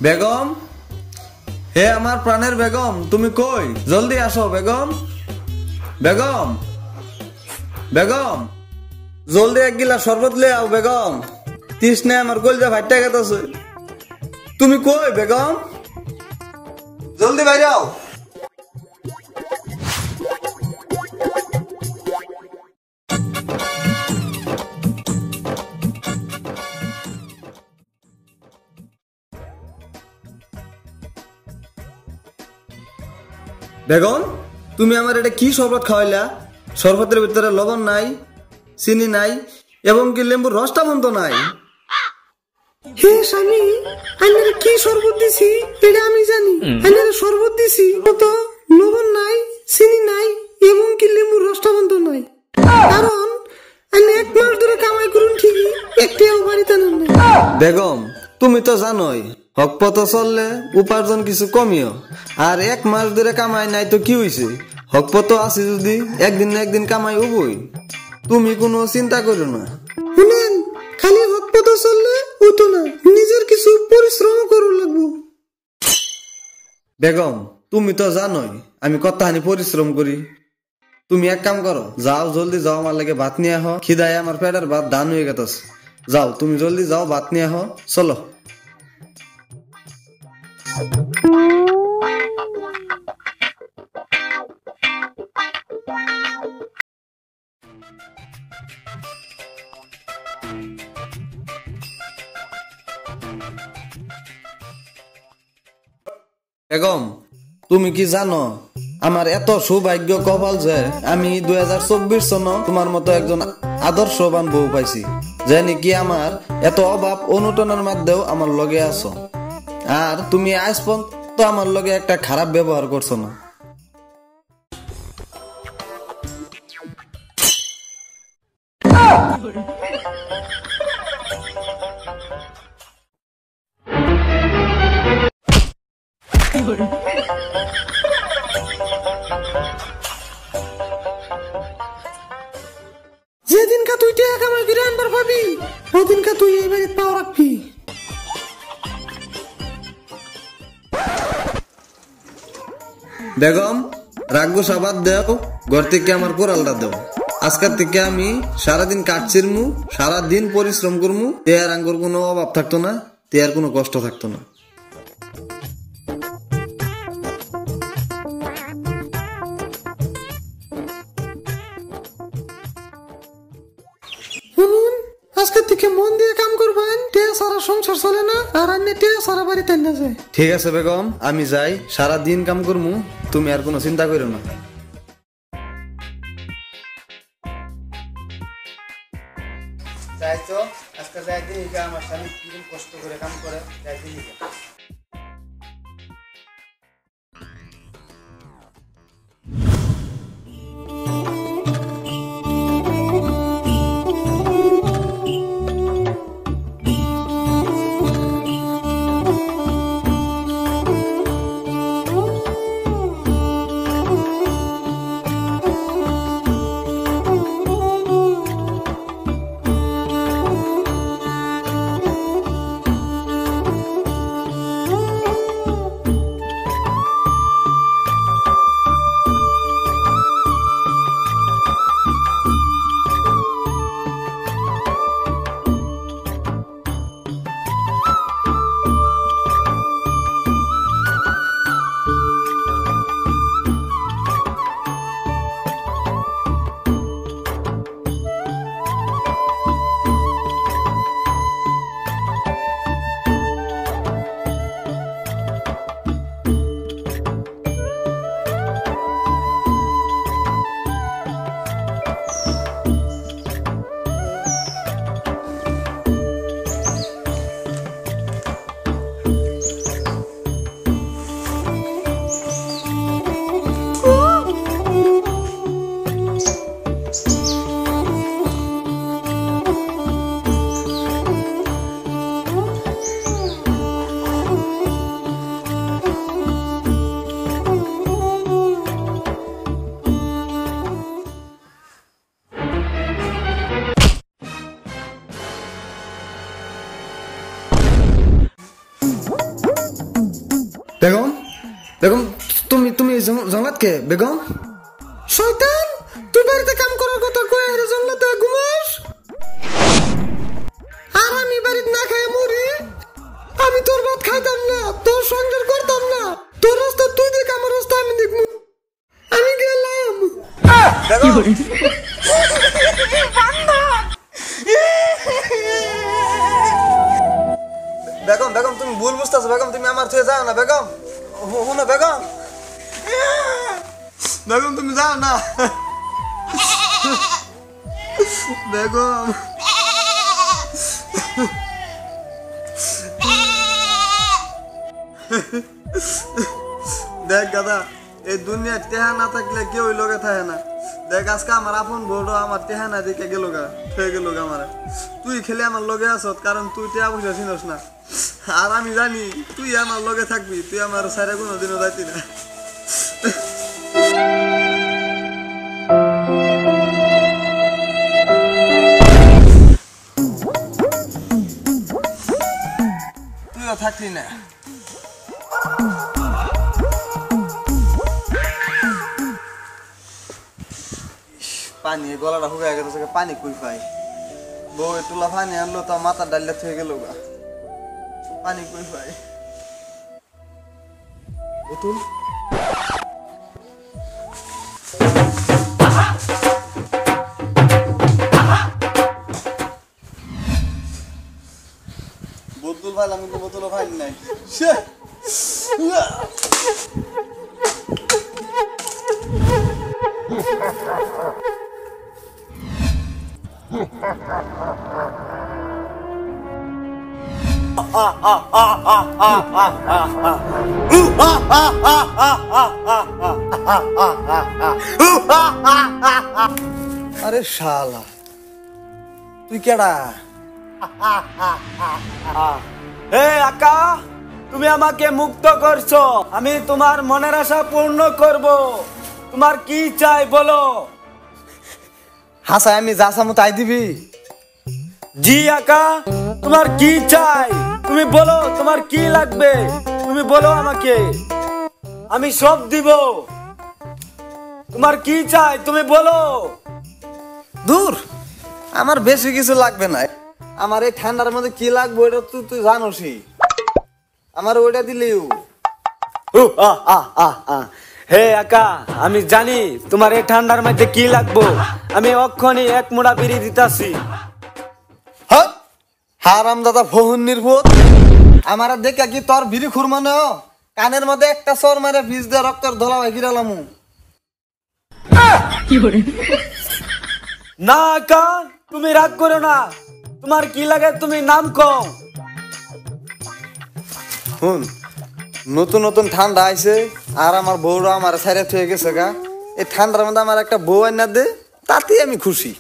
বেগম, হে আমার প্রাণের বেগম, তুমি কই? জলদি আসো বেগম। বেগম, বেগম, জলদি এক গিলাস শরবত লে আও বেগম। তৃষ্ণায় আমার কলজা ফাইটা গেছে। তুমি কই বেগম? জলদি বাইরে আও। বেগম, তুমি আমার এটা কি শরবত খাওয়াইলা? শরবতের ভিতরে লবণ নাই, চিনি নাই, এবং কি লেম্বুর রসটা বন্ধ নাই। হে স্বামী, আইনারে কি শরবত দিছি এটা আমি জানি। আইনারে শরবত দিছি তো লবণ নাই, চিনি নাই, এবং কি লেবুর রসটা বন্ধ নাই। কারণ আইনে 1 মাস ধরে কামাই করুন ঠিকই, একটাও বাড়িতে নেন নাই। বেগম, তুমি তো জানোই হকপথ চললে উপার্জন কিছু কমিও। আর 1 মাস ধরে কামাই নাই তো কি হইছে? হকপথ আছে যদি একদিন না একদিন কামাই হবই। তুমি কোনো চিন্তা করো না। শুনেন, খালি হকপথ চললে হতো না, নিজের কিছু পরিশ্রম করুন লাগবো। বেগম, তুমি তো জানোই আমি কতখানি পরিশ্রম করি। তুমি এক কাম করো, যাও জলদি যাও, আমার লাগে ভাত নিয়ে আহ। খিদায় আমার পেটের ভাত দান হয়ে গেছে। যাও, তুমি জলদি যাও, ভাত নিয়ে আহ। চলো। বেগম, তুমি কি জানো আমার এত সৌভাগ্য কপাল যে আমি 2024 সন তোমার মতো একজন আদর্শবান বউ পাইছি, যে নাকি আমার এত অভাব অনুটনের মধ্যেও আমার লগে আছো। আর তুমি আজ পর্যন্ত আমার লগে একটা খারাপ ব্যবহার করছো না। যেদিনকা তুই টাকা কামাই করে আনবার পাবি, ওদিনকা তুই এই বাড়িতে পাও রাখবি। বেগম, রাগ্য সাবাদ দেও, ঘর থেকে আমার কোরালটা দেও। আজকের থেকে আমি সারাদিন কাজ ছিড়মু, সারাদিন পরিশ্রম করমু। তেয়ার আঙ্গুর কোনো অভাব থাকতো না, তেয়ার কোনো কষ্ট থাকতো না। শুনুন, আজকের থেকে মন দিয়ে কাম করবেন, টেয়া সারা সংসার চলে না, আর আন্নে টেয়া সারা বাড়িতে না যায়। ঠিক আছে বেগম, আমি যাই, সারাদিন কাম করমু, তুমি আর কোনো চিন্তা করো না। যাই তো, আজকে যাই দিই, আমার স্বামী কিরকম কষ্ট করে কাম করে, যাই দিই। বেগম তুমি তুমি এই জঙ্গলাত কে বেগম? শয়তান, তুই বাড়িতে কাম করার কথা কয়ে আর জঙ্গলাতে ঘুমাস? আর আমি বাড়িতে না খাই মরি? আমি তোর ভাত খাইতাম না, তোর সংসার করতাম না। তোর রাস্তা তুই দেখ, আমার রাস্তা আমি দেখবো। আমি গেলাম। বেগম বেগম তুমি ভুল বুঝতেছো বেগম, তুমি আমার থেকে যাও না বেগম। শুনো বেগম, বেগম তুমি যাও না বেগম। দেখ গাদা, এই দুনিয়ায় টেহা না থাকলে কেউ লোকে থাকে না। দেখ আজকে আমার আপন বড় আমার টেহা না দেখে গেল গা, হয়ে গেল গা আমার। তুই খেলে আমার লগে আস, কারণ তুই টেহা পয়সা চিনস না। আর আমি জানি তুই আমার লগে থাকবি, তুই আমার সাইডে কোনোদিনও যাইতি না। তুইও থাকলি না। পানি গলাটা শুকায় গেছে, পানি কই পাই? বউ একটুলা পানি আনলো, তো মাথা ডালিয়া থেকে গেল গা, পানি কই পাই? বোতল বোতল পাইলাম, কিন্তু বোতলও পাইনি নাই। আরে শালা, তুই কেডা? হে আকা, তুমি আমাকে মুক্ত করছো, আমি তোমার মনের আশা পূর্ণ করব। তোমার কি চাই বলো? হাসাই আমি যা চামু তাই দিবি? জি আকা, তোমার কি চাই তুমি বলো, তোমার কি লাগবে তুমি বলো আমাকে, আমি সব দিব। তোমার কি চাই তুমি বলো। দূর, আমার বেশি কিছু লাগবে না। আমার এই ঠান্ডার মধ্যে কি লাগবে ওটা তুই জানোসই। আমার ওইটা দিলেও। হে আকা, আমি জানি তোমার এই ঠান্ডার মধ্যে কি লাগবো। আমি অক্ষণি এক মোড়া বিড়ি দিতাছি। হারাম দাদা ফহুন নির্ভূত, আমার দেখা কি তোর বিড়ি খুর মনে হয়? কানের মধ্যে একটা সর মারে ভিজ দিয়ে রক্তের ধলা ভাই গিরালামু। না আকা, তুমি রাগ করো না, তোমার কি লাগে তুমি নাম কও। শুন, নতুন নতুন ঠান্ডা আইছে, আর আমার বউরা আমার সাইরে থয়ে গেছে গা। এই ঠান্ডার মধ্যে আমার একটা বউ আইনা দে, তাতেই আমি খুশি।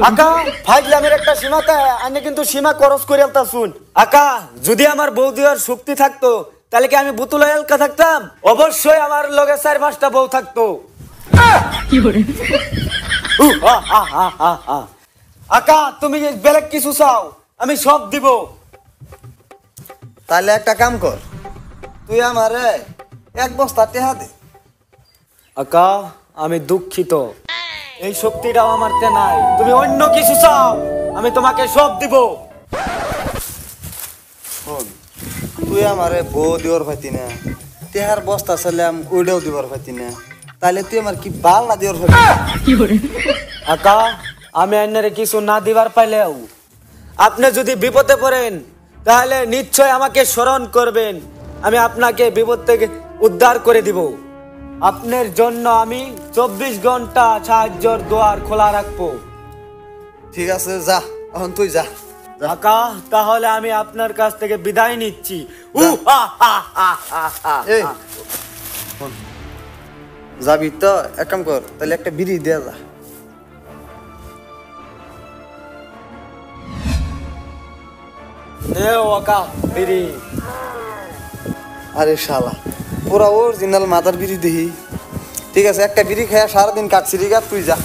আকা, ফাইজলামের একটা সীমা থাকে, আমি কিন্তু সীমা খরচ করে আলতা শুন। আকা, যদি আমার বউ দেওয়ার শক্তি থাকতো, তাহলে কি আমি বুতুল এলকা থাকতাম? অবশ্যই আমার লগে 4-5টা বউ থাকতো। আকা, তুমি বেলেগ কিছু চাও, আমি সব দিব। তাহলে একটা কাম কর, তুই আমারে 1 বস্তা টেহা দে। আকা, আমি দুঃখিত, এই শক্তিটাও আমার তে নাই। তুমি অন্য কিছু চাও, আমি তোমাকে সব দিব। শোন, তুই আমারে বউ দিবার পাইতি না, টেহার বস্তা চাইলাম ওইটাও দিবার পাইতি না, তাহলে তুই আমার কি বাল না দিবার পাইতি? আকা, আমি আইনারে কিছু না দিবার পাইলেও আপনি যদি বিপদে পড়েন, তাহলে নিশ্চয় আমাকে স্মরণ করবেন। আমি আপনাকে বিপদ থেকে উদ্ধার করে দিব। আপনার জন্য আমি 24 ঘন্টা সাহায্যের দুয়ার খোলা রাখবো। ঠিক আছে, যা, এখন তুই যা। আকা, তাহলে আমি আপনার কাছ থেকে বিদায় নিচ্ছি। এই, শোন, যাবি তো এক কাম কর, তাহলে একটা বিড়ি দেয়া যা। আকা, বিড়ি। আরে শালা, পুরা অরিজিনাল মাদার বিড়ি দেখি। ঠিক আছে, একটা বিড়ি খায়া সারাদিন কাটছি, ঠিক আছে, তুই যা।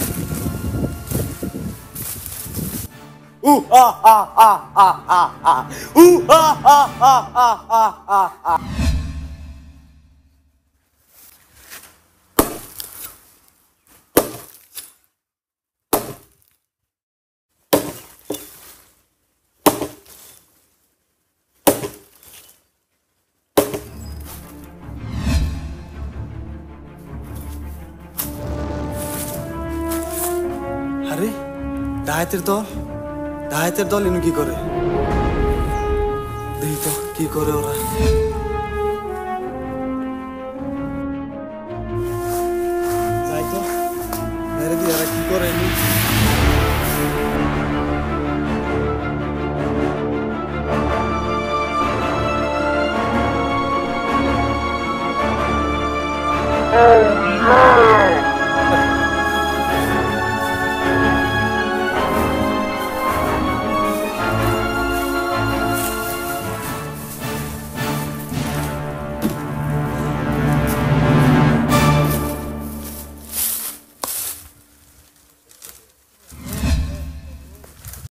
ডাহাতের দল ইনু কি করে দেখি তো কি করে ওরা